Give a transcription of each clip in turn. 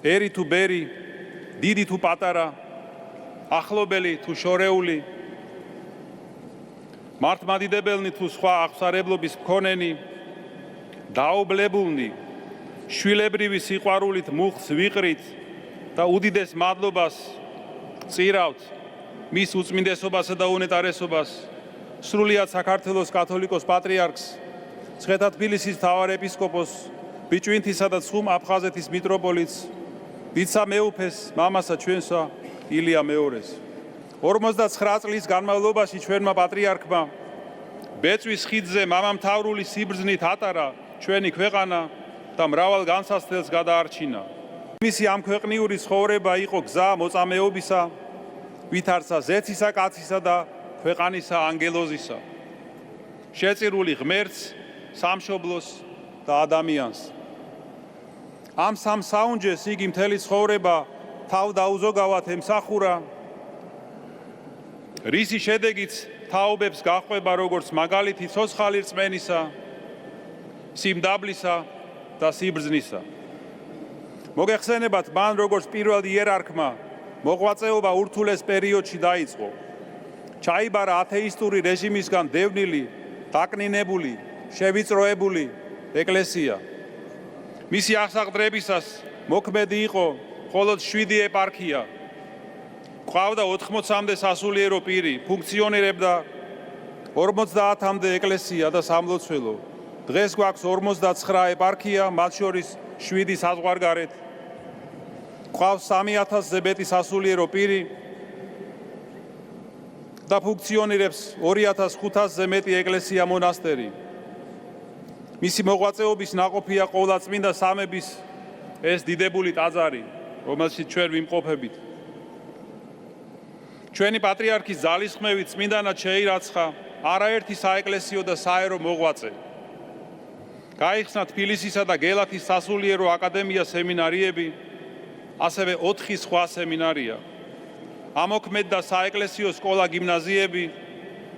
ერი თუ ბერი, დიდი თუ პატარა, ახლობელი თუ შორეული, მართლმადიდებელნი თუ სხვა აღმსარებლობის მქონენი, დაობლებულნი, შვილებრივი სიყვარულით მუხს ვიყრით და უდიდეს მადლობას წირავთ მის უწმინდესობასა და უნეტარესობას, სრულიად საქართველოს კათოლიკოს პატრიარქს, მცხეთა-თბილისის მთავარეპისკოპოსს, ბიჭვინთისა და ცხუმ აფხაზეთის მიტროპოლიტს, ვიცა მეუფეს, მამასა ჩვენსა ილია მეორეს. 59 წლის განმავლობაში ჩვენმა პატრიარქმა ბეწვის ხიდზე მამამთავრული სიბრძნით ატარა ჩვენი ქვეყანა და მრავალ განსასწრელს გადაარჩინა. მისი ამ ქვეყნიური ცხოვრება იყო გზა მოწამეობისა, ვითარცა ზეცისა კაცისა და ქვეყანისა ანგელოზისა, შეწირული ღმერთს, სამშობლოს და ადამიანს. ამ სამ საუნჯეს იგი მთელი ცხოვრება თავ დაუზოგავად ემსახურა, რისი შედეგიც თაობებს გაჰყვება როგორც მაგალითი ცოცხალი რწმენისა, სიმდაბლისა და სიბრძნისა. მოგეხსენებათ, მან როგორც პირველ იერარქმა მოღვაწეობა ურთულეს პერიოდში დაიწყო. ჩაიბარა ათეისტური რეჟიმისგან დევნილი, დაკნინებული, შევიწროებული ეკლესია. მისი აღსაყდრებისას მოქმედი იყო მხოლოდ 7 ეპარქია. ყავდა 80-მდე სასულიერო პირი, ფუნქციონირებდა 50-მდე ეკლესია და სამლოცველო. დღეს გვაქვს 59 ეპარქია, მათ შორის 7 საზღვარგარეთ. ყავს 3000-ზე მეტი სასულიერო პირი და ფუნქციონირებს 2500-ზე მეტი ეკლესია მონასტერი. მისი მოღვაწეობის ნაყოფია ყოვლადწმინდა სამების ეს დიდებული ტაძარი, რომელშიც ჩვენ ვიმყოფებით. ჩვენი პატრიარქის ძალისხმევით წმინდანად შეირაცხა არაერთი საეკლესიო და საერო მოღვაწე. გაიხსნა თბილისისა და გელათის სასულიერო აკადემია სემინარიები, ასევე 4 სხვა სემინარია. ამოქმედდა საეკლესიო სკოლა გიმნაზიები,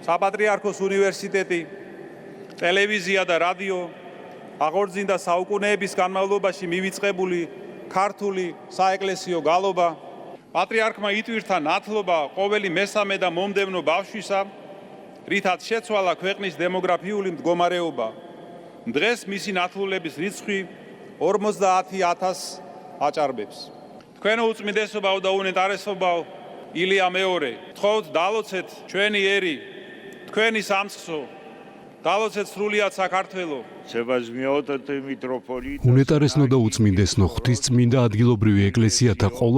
საპატრიარქოს უნივერსიტეტი, ტელევიზია და რადიო, აღორძინდა საუკუნეების განმავლობაში მივიწყებული ქართული საეკლესიო გალობა. პატრიარქმა იტვირთა ნათლობა ყოველი მესამე და მომდევნო ბავშვისა, რითაც შეცვალა ქვეყნის დემოგრაფიული მდგომარეობა. დღეს მისი ნათლულების რიცხვი 50,000 აჭარბებს. თქვენო უწმინდესობაო და უნეტარესობაო, ილია მეორე, გთხოვთ დალოცეთ ჩვენი ერი, თქვენი სამცხსო, დალოცეთ სრულიად საქართველო. უნეტარესნო და უწმინდესნო, ღვთისწმინდა ადგილობრივი ეკლესიათა ყოლა